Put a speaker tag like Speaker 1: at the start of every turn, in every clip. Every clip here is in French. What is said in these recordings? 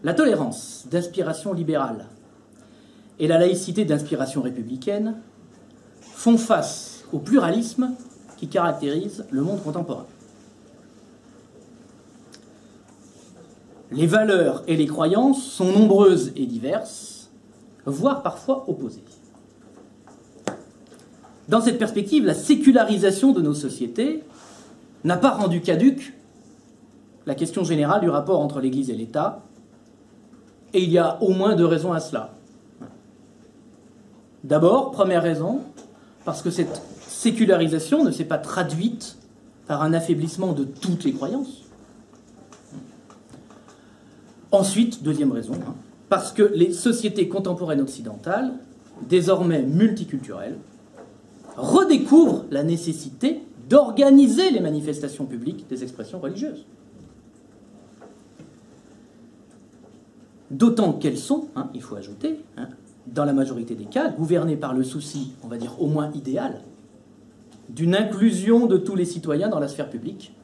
Speaker 1: La tolérance d'inspiration libérale et la laïcité d'inspiration républicaine font face au pluralisme qui caractérise le monde contemporain. Les valeurs et les croyances sont nombreuses et diverses, voire parfois opposées. Dans cette perspective, la sécularisation de nos sociétés n'a pas rendu caduque la question générale du rapport entre l'Église et l'État, et il y a au moins 2 raisons à cela. D'abord, première raison, parce que cette sécularisation ne s'est pas traduite par un affaiblissement de toutes les croyances. Ensuite, deuxième raison, parce que les sociétés contemporaines occidentales, désormais multiculturelles, redécouvrent la nécessité d'organiser les manifestations publiques des expressions religieuses. D'autant qu'elles sont, il faut ajouter, dans la majorité des cas, gouvernées par le souci, on va dire au moins idéal, d'une inclusion de tous les citoyens dans la sphère publique,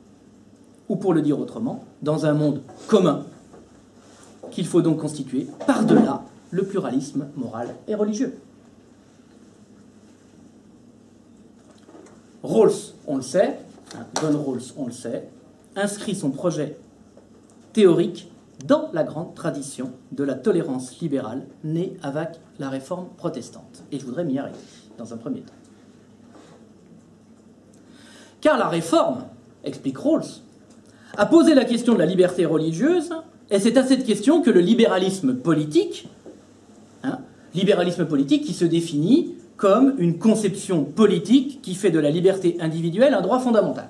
Speaker 1: ou pour le dire autrement, dans un monde commun, qu'il faut donc constituer par-delà le pluralisme moral et religieux. Rawls, on le sait, John Rawls, on le sait, inscrit son projet théorique dans la grande tradition de la tolérance libérale née avec la réforme protestante. Et je voudrais m'y arrêter dans un premier temps. Car la réforme, explique Rawls, a posé la question de la liberté religieuse, et c'est à cette question que le libéralisme politique qui se définit comme une conception politique qui fait de la liberté individuelle un droit fondamental.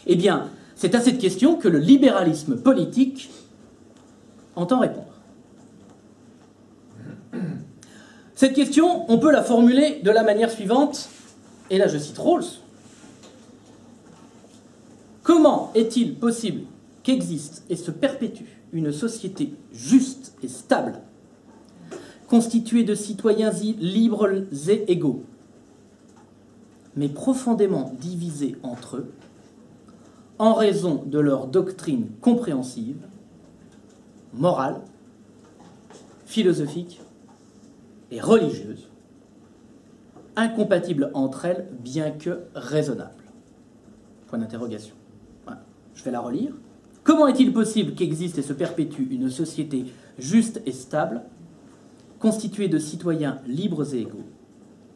Speaker 1: Eh bien, c'est à cette question que le libéralisme politique entend répondre. Cette question, on peut la formuler de la manière suivante, et là je cite Rawls. Comment est-il possible qu'existe et se perpétue une société juste et stable, constituée de citoyens libres et égaux, mais profondément divisés entre eux, en raison de leur doctrine compréhensive, morale, philosophique et religieuse, incompatibles entre elles, bien que raisonnables. Point d'interrogation. Voilà. Je vais la relire. Comment est-il possible qu'existe et se perpétue une société juste et stable, constituée de citoyens libres et égaux,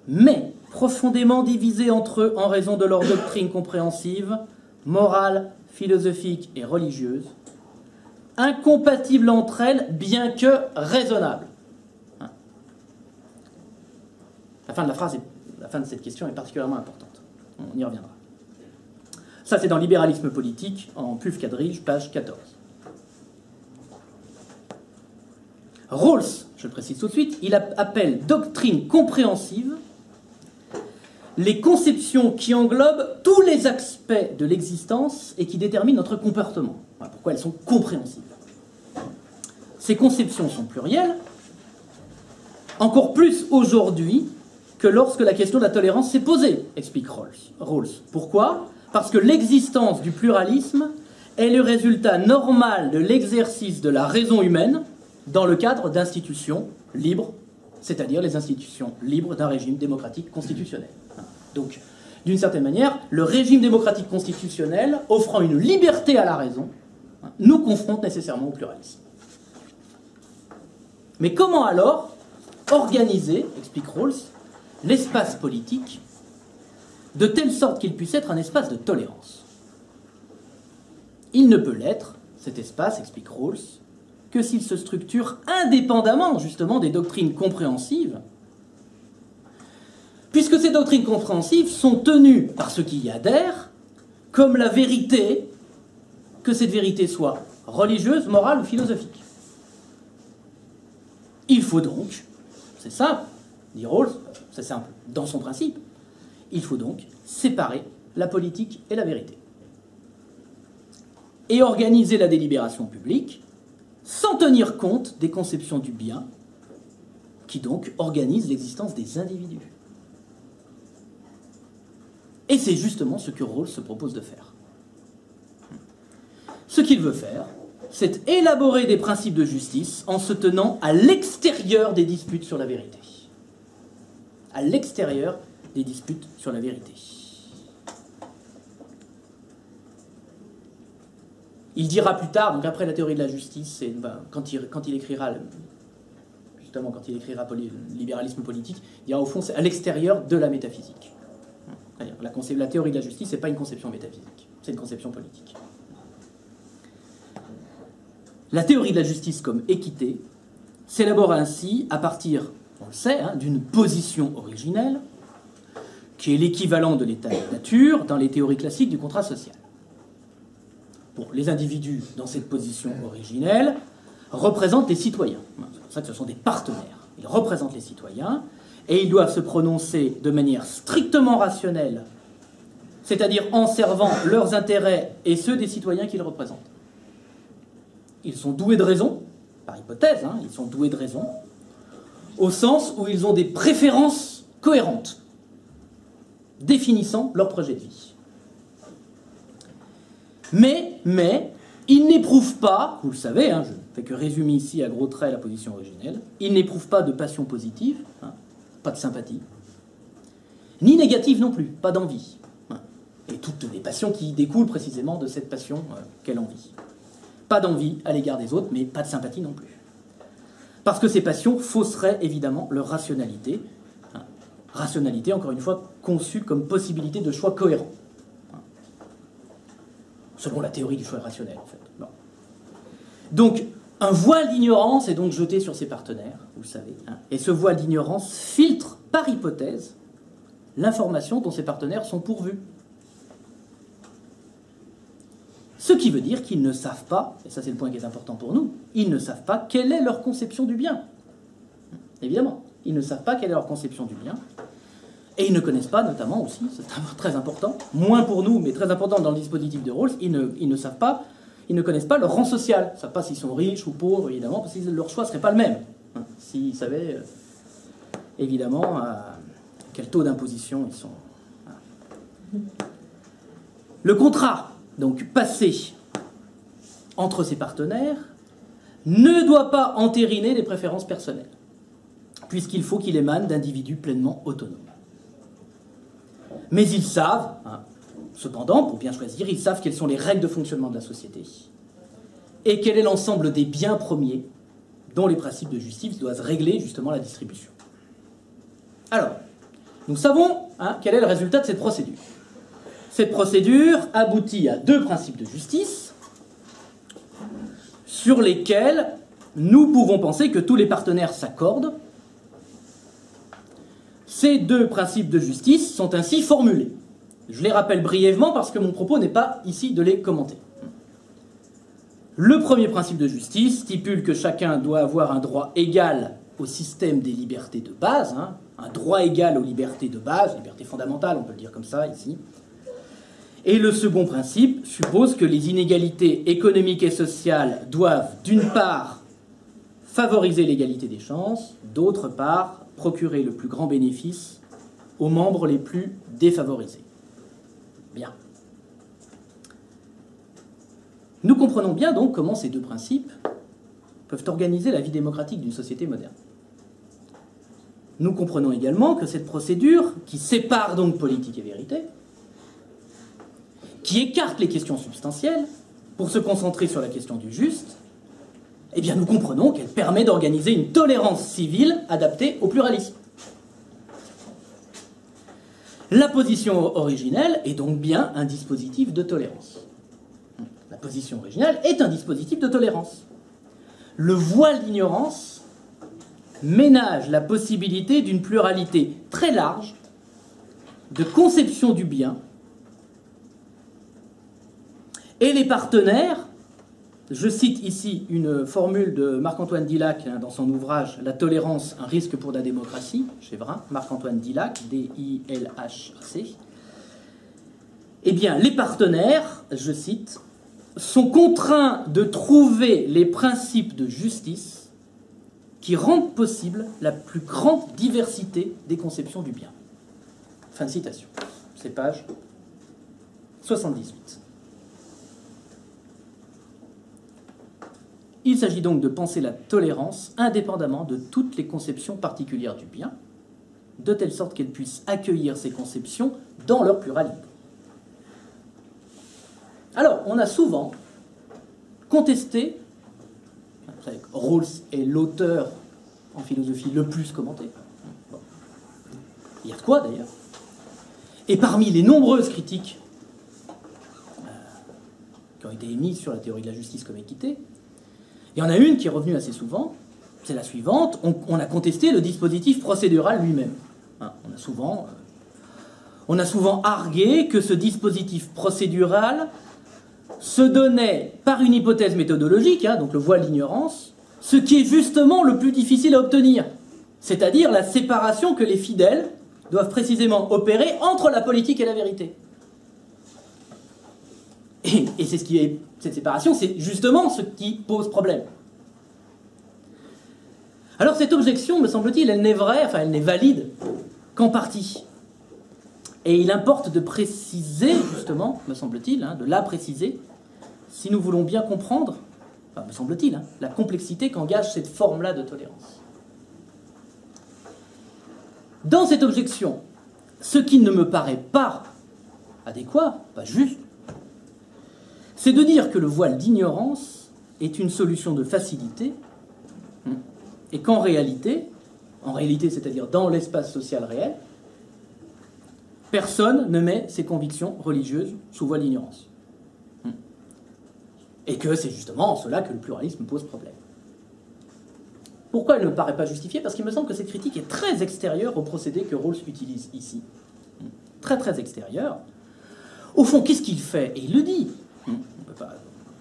Speaker 1: mais profondément divisés entre eux en raison de leur doctrine compréhensive, morale, philosophique et religieuse, incompatibles entre elles, bien que raisonnables. La fin de la phrase, la fin de cette question est particulièrement importante. On y reviendra. Ça, c'est dans Libéralisme politique, en Puf quadrige, page 14. Rawls, je le précise tout de suite, il appelle doctrine compréhensive les conceptions qui englobent tous les aspects de l'existence et qui déterminent notre comportement. Voilà pourquoi elles sont compréhensives. Ces conceptions sont plurielles, encore plus aujourd'hui que lorsque la question de la tolérance s'est posée, explique Rawls. Pourquoi ? Parce que l'existence du pluralisme est le résultat normal de l'exercice de la raison humaine dans le cadre d'institutions libres, c'est-à-dire les institutions libres d'un régime démocratique constitutionnel. Donc, d'une certaine manière, le régime démocratique constitutionnel, offrant une liberté à la raison, nous confronte nécessairement au pluralisme. Mais comment alors organiser, explique Rawls, l'espace politique de telle sorte qu'il puisse être un espace de tolérance? Il ne peut l'être, cet espace, explique Rawls, que s'il se structure indépendamment, justement, des doctrines compréhensives, puisque ces doctrines compréhensives sont tenues par ceux qui y adhèrent comme la vérité, que cette vérité soit religieuse, morale ou philosophique. Il faut donc, c'est simple, dit Rawls, c'est simple dans son principe, il faut donc séparer la politique et la vérité. Et organiser la délibération publique sans tenir compte des conceptions du bien qui donc organisent l'existence des individus. Et c'est justement ce que Rawls se propose de faire. Ce qu'il veut faire, c'est élaborer des principes de justice en se tenant à l'extérieur des disputes sur la vérité. À l'extérieur des disputes sur la vérité. Il dira plus tard, donc après la théorie de la justice, quand il écrira, justement quand il écrira libéralisme politique, il dira au fond c'est à l'extérieur de la métaphysique. La théorie de la justice, c'est pas une conception métaphysique, c'est une conception politique. La théorie de la justice comme équité s'élabore ainsi à partir, on le sait, d'une position originelle, qui est l'équivalent de l'état de nature dans les théories classiques du contrat social. Bon, les individus dans cette position originelle représentent les citoyens. C'est pour ça que ce sont des partenaires. Ils représentent les citoyens et ils doivent se prononcer de manière strictement rationnelle, c'est-à-dire en servant leurs intérêts et ceux des citoyens qu'ils représentent. Ils sont doués de raison, par hypothèse, ils sont doués de raison, au sens où ils ont des préférences cohérentes, définissant leur projet de vie. Mais ils n'éprouvent pas, vous le savez, je ne fais que résumer ici à gros traits la position originelle, ils n'éprouvent pas de passion positive, pas de sympathie, ni négative non plus, pas d'envie. Et toutes les passions qui découlent précisément de cette passion qu'est l'envie. Pas d'envie à l'égard des autres, mais pas de sympathie non plus. Parce que ces passions fausseraient évidemment leur rationalité. Rationalité, encore une fois, conçue comme possibilité de choix cohérent. Selon la théorie du choix rationnel, en fait. Bon. Donc, un voile d'ignorance est donc jeté sur ses partenaires, vous le savez. Et ce voile d'ignorance filtre, par hypothèse, l'information dont ses partenaires sont pourvus. Ce qui veut dire qu'ils ne savent pas, et ça c'est le point qui est important pour nous, ils ne savent pas quelle est leur conception du bien. Évidemment, ils ne savent pas quelle est leur conception du bien. Et ils ne connaissent pas, notamment aussi, c'est très important, moins pour nous, mais très important dans le dispositif de Rawls, ils ne savent pas, ils ne connaissent pas leur rang social. Ils ne savent pas s'ils sont riches ou pauvres, évidemment, parce que leur choix ne serait pas le même. S'ils savaient, évidemment, à quel taux d'imposition ils sont. Le contrat, donc passé entre ces partenaires, ne doit pas entériner des préférences personnelles, puisqu'il faut qu'il émane d'individus pleinement autonomes. Mais ils savent, cependant, pour bien choisir, ils savent quelles sont les règles de fonctionnement de la société et quel est l'ensemble des biens premiers dont les principes de justice doivent régler justement la distribution. Alors, nous savons quel est le résultat de cette procédure. Cette procédure aboutit à deux principes de justice sur lesquels nous pouvons penser que tous les partenaires s'accordent. Ces deux principes de justice sont ainsi formulés. Je les rappelle brièvement parce que mon propos n'est pas ici de les commenter. Le premier principe de justice stipule que chacun doit avoir un droit égal au système des libertés de base, un droit égal aux libertés de base, libertés fondamentales, on peut le dire comme ça ici. Et le second principe suppose que les inégalités économiques et sociales doivent, d'une part, favoriser l'égalité des chances, d'autre part, procurer le plus grand bénéfice aux membres les plus défavorisés. Bien. Nous comprenons bien donc comment ces deux principes peuvent organiser la vie démocratique d'une société moderne. Nous comprenons également que cette procédure, qui sépare donc politique et vérité, qui écarte les questions substantielles pour se concentrer sur la question du juste, eh bien nous comprenons qu'elle permet d'organiser une tolérance civile adaptée au pluralisme. La position originelle est donc bien un dispositif de tolérance. La position originelle est un dispositif de tolérance. Le voile d'ignorance ménage la possibilité d'une pluralité très large de conception du bien, et les partenaires, je cite ici une formule de Marc-Antoine Dillac dans son ouvrage « La tolérance, un risque pour la démocratie », chez Vrin, Marc-Antoine Dillac, D-I-L-H-C. Eh bien, les partenaires, je cite, sont contraints de trouver les principes de justice qui rendent possible la plus grande diversité des conceptions du bien. Fin de citation. C'est page 78. Il s'agit donc de penser la tolérance indépendamment de toutes les conceptions particulières du bien, de telle sorte qu'elle puisse accueillir ces conceptions dans leur pluralité. Alors, on a souvent contesté, vous savez, Rawls est l'auteur en philosophie le plus commenté, bon. Il y a de quoi d'ailleurs, et parmi les nombreuses critiques qui ont été émises sur la théorie de la justice comme équité, il y en a une qui est revenue assez souvent, c'est la suivante, on a contesté le dispositif procédural lui-même. Hein, on a souvent argué que ce dispositif procédural se donnait par une hypothèse méthodologique, hein, donc le voile d'ignorance, ce qui est justement le plus difficile à obtenir, c'est-à-dire la séparation que les fidèles doivent précisément opérer entre la politique et la vérité. Et c'est cette séparation, c'est justement ce qui pose problème. Alors cette objection, me semble-t-il, elle n'est vraie, enfin elle n'est valide qu'en partie. Et il importe de préciser, justement, me semble-t-il, hein, de la préciser, si nous voulons bien comprendre, enfin, me semble-t-il, hein, la complexité qu'engage cette forme-là de tolérance. Dans cette objection, ce qui ne me paraît pas adéquat, pas juste, c'est de dire que le voile d'ignorance est une solution de facilité et qu'en réalité, c'est-à-dire dans l'espace social réel, personne ne met ses convictions religieuses sous voile d'ignorance. Et que c'est justement en cela que le pluralisme pose problème. Pourquoi elle ne me paraît pas justifiée? Parce qu'il me semble que cette critique est très extérieure au procédé que Rawls utilise ici. Très très extérieure. Au fond, qu'est-ce qu'il fait? Et il le dit.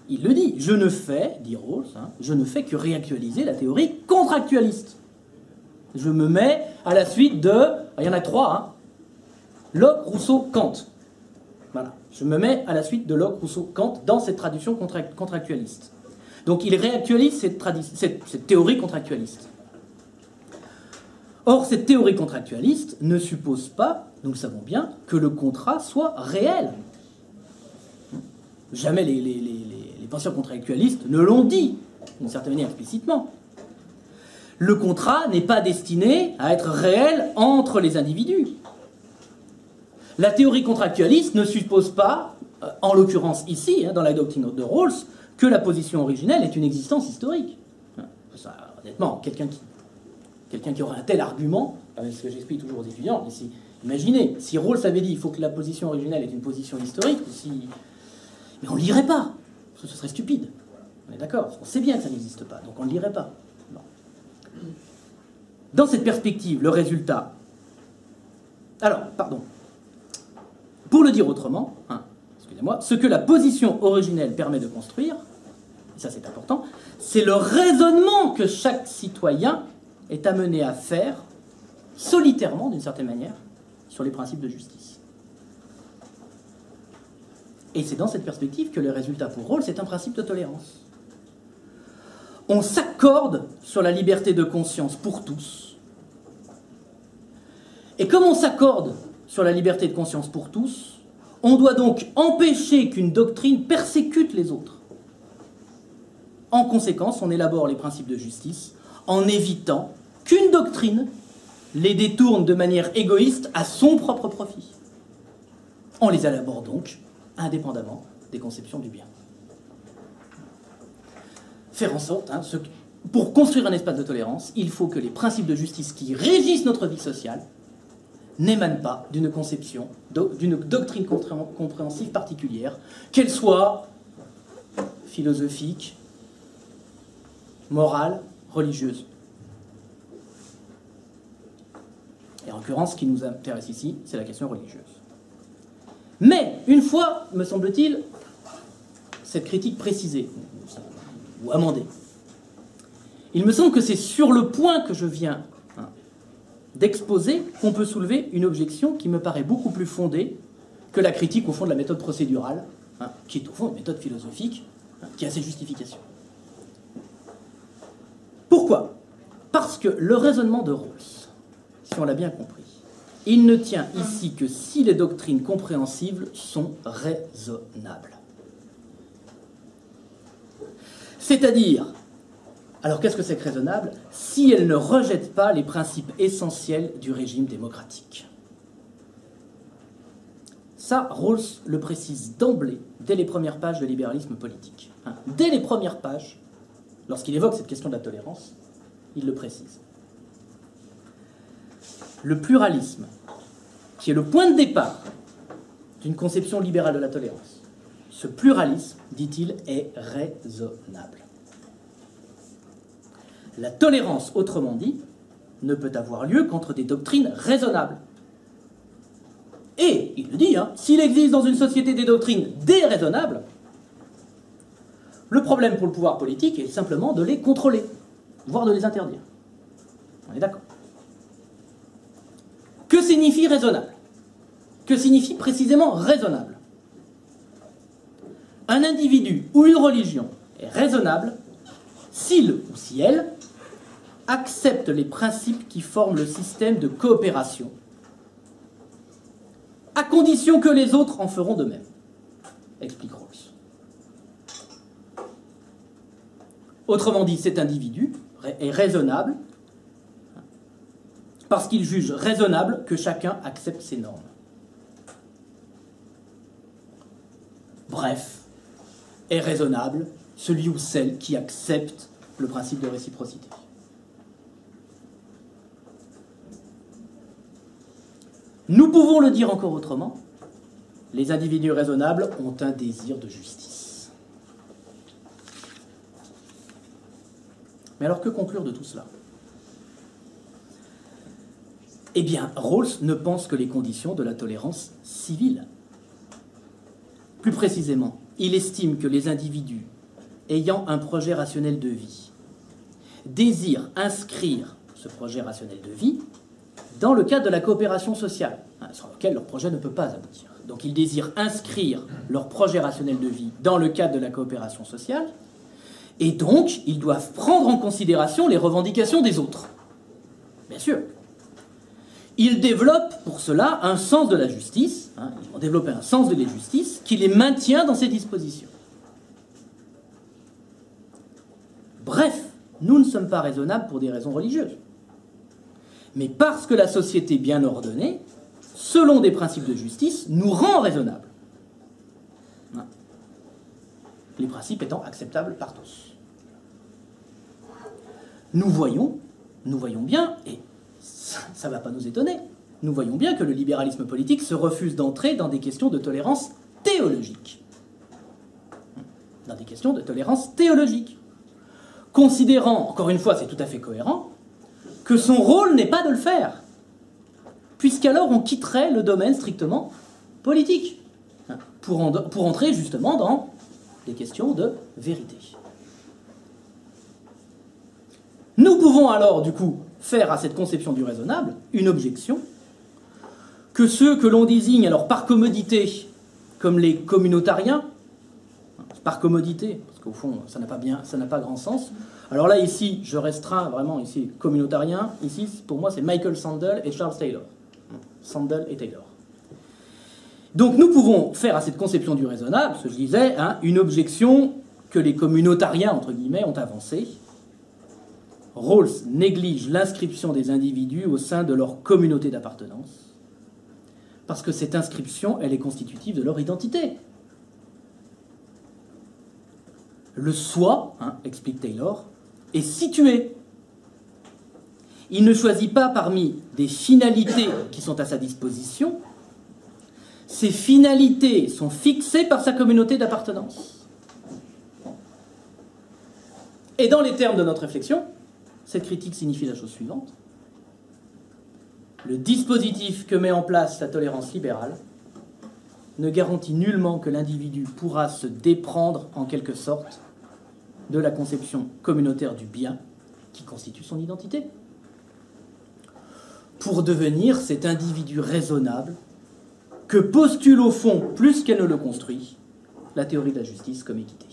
Speaker 1: Il le dit. Je ne fais, dit Rawls, je ne fais que réactualiser la théorie contractualiste. Je me mets à la suite de... Il y en a trois, Locke, Rousseau, Kant. Voilà. Je me mets à la suite de Locke, Rousseau, Kant dans cette tradition contractualiste. Donc il réactualise cette théorie contractualiste. Or, cette théorie contractualiste ne suppose pas, nous le savons bien, que le contrat soit réel. Jamais les penseurs contractualistes ne l'ont dit, d'une certaine manière explicitement. Le contrat n'est pas destiné à être réel entre les individus. La théorie contractualiste ne suppose pas, en l'occurrence ici, dans la doctrine de Rawls, que la position originelle est une existence historique. Ça, honnêtement, quelqu'un qui aurait un tel argument, c'est ce que j'explique toujours aux étudiants, imaginez, si Rawls avait dit qu'il faut que la position originelle est une position historique, mais on ne lirait pas, parce que ce serait stupide. On est d'accord, on sait bien que ça n'existe pas, donc on ne lirait pas. Non. Dans cette perspective, le résultat... Alors, pardon. Pour le dire autrement, excusez-moi, ce que la position originelle permet de construire, et ça c'est important, c'est le raisonnement que chaque citoyen est amené à faire, solitairement d'une certaine manière, sur les principes de justice. Et c'est dans cette perspective que le résultat pour Rawls, c'est un principe de tolérance. On s'accorde sur la liberté de conscience pour tous. Et comme on s'accorde sur la liberté de conscience pour tous, on doit donc empêcher qu'une doctrine persécute les autres. En conséquence, on élabore les principes de justice en évitant qu'une doctrine les détourne de manière égoïste à son propre profit. On les élabore donc indépendamment des conceptions du bien. Faire en sorte, pour construire un espace de tolérance, il faut que les principes de justice qui régissent notre vie sociale n'émanent pas d'une conception, d'une doctrine compréhensive particulière, qu'elle soit philosophique, morale, religieuse. Et en l'occurrence, ce qui nous intéresse ici, c'est la question religieuse. Mais, une fois, me semble-t-il, cette critique précisée, ou amendée, il me semble que c'est sur le point que je viens d'exposer qu'on peut soulever une objection qui me paraît beaucoup plus fondée que la critique, au fond, de la méthode procédurale, qui est, au fond, une méthode philosophique, qui a ses justifications. Pourquoi? Parce que le raisonnement de Rawls, si on l'a bien compris, il ne tient ici que si les doctrines compréhensibles sont raisonnables. C'est-à-dire Alors qu'est-ce que c'est que raisonnable? Si elle ne rejette pas les principes essentiels du régime démocratique. Ça, Rawls le précise d'emblée, dès les premières pages de libéralisme politique. Dès les premières pages, lorsqu'il évoque cette question de la tolérance, il le précise. Le pluralisme, qui est le point de départ d'une conception libérale de la tolérance, ce pluralisme, dit-il, est raisonnable. La tolérance, autrement dit, ne peut avoir lieu qu'entre des doctrines raisonnables. Et, il le dit, s'il existe dans une société des doctrines déraisonnables, le problème pour le pouvoir politique est simplement de les contrôler, voire de les interdire. On est d'accord. Que signifie raisonnable? Que signifie précisément raisonnable? Un individu ou une religion est raisonnable s'il ou si elle accepte les principes qui forment le système de coopération, à condition que les autres en feront de même, explique Rawls. Autrement dit, cet individu est raisonnable parce qu'il juge raisonnable que chacun accepte ses normes. Bref, est raisonnable celui ou celle qui accepte le principe de réciprocité. Nous pouvons le dire encore autrement, les individus raisonnables ont un désir de justice. Mais alors que conclure de tout cela? Eh bien, Rawls ne pense que les conditions de la tolérance civile. Plus précisément, il estime que les individus ayant un projet rationnel de vie désirent inscrire ce projet rationnel de vie dans le cadre de la coopération sociale, sur lequel leur projet ne peut pas aboutir. Donc ils désirent inscrire leur projet rationnel de vie dans le cadre de la coopération sociale, et donc ils doivent prendre en considération les revendications des autres. Bien sûr. Ils développent pour cela un sens de la justice, ils vont développer un sens de la justice qui les maintient dans ces dispositions. Bref, nous ne sommes pas raisonnables pour des raisons religieuses, mais parce que la société bien ordonnée, selon des principes de justice, nous rend raisonnables. Les principes étant acceptables par tous. Nous voyons bien, et ça ne va pas nous étonner, nous voyons bien que le libéralisme politique se refuse d'entrer dans des questions de tolérance théologique. Dans des questions de tolérance théologique. Considérant, encore une fois, c'est tout à fait cohérent, que son rôle n'est pas de le faire, puisqu'alors on quitterait le domaine strictement politique, pour entrer justement dans des questions de vérité. Nous pouvons alors, du coup, faire à cette conception du raisonnable une objection que ceux que l'on désigne alors par commodité comme les communautariens, par commodité, parce qu'au fond ça n'a pas grand sens. Alors là ici je restreins vraiment ici communautarien, ici pour moi c'est Michael Sandel et Charles Taylor. Sandel et Taylor. Donc nous pouvons faire à cette conception du raisonnable, ce que je disais, une objection que les communautariens entre guillemets ont avancée. Rawls néglige l'inscription des individus au sein de leur communauté d'appartenance, parce que cette inscription, elle est constitutive de leur identité. Le soi, explique Taylor, est situé. Il ne choisit pas parmi des finalités qui sont à sa disposition. Ces finalités sont fixées par sa communauté d'appartenance. Et dans les termes de notre réflexion, cette critique signifie la chose suivante. Le dispositif que met en place la tolérance libérale ne garantit nullement que l'individu pourra se déprendre en quelque sorte de la conception communautaire du bien qui constitue son identité, pour devenir cet individu raisonnable que postule au fond, plus qu'elle ne le construit, la théorie de la justice comme équité.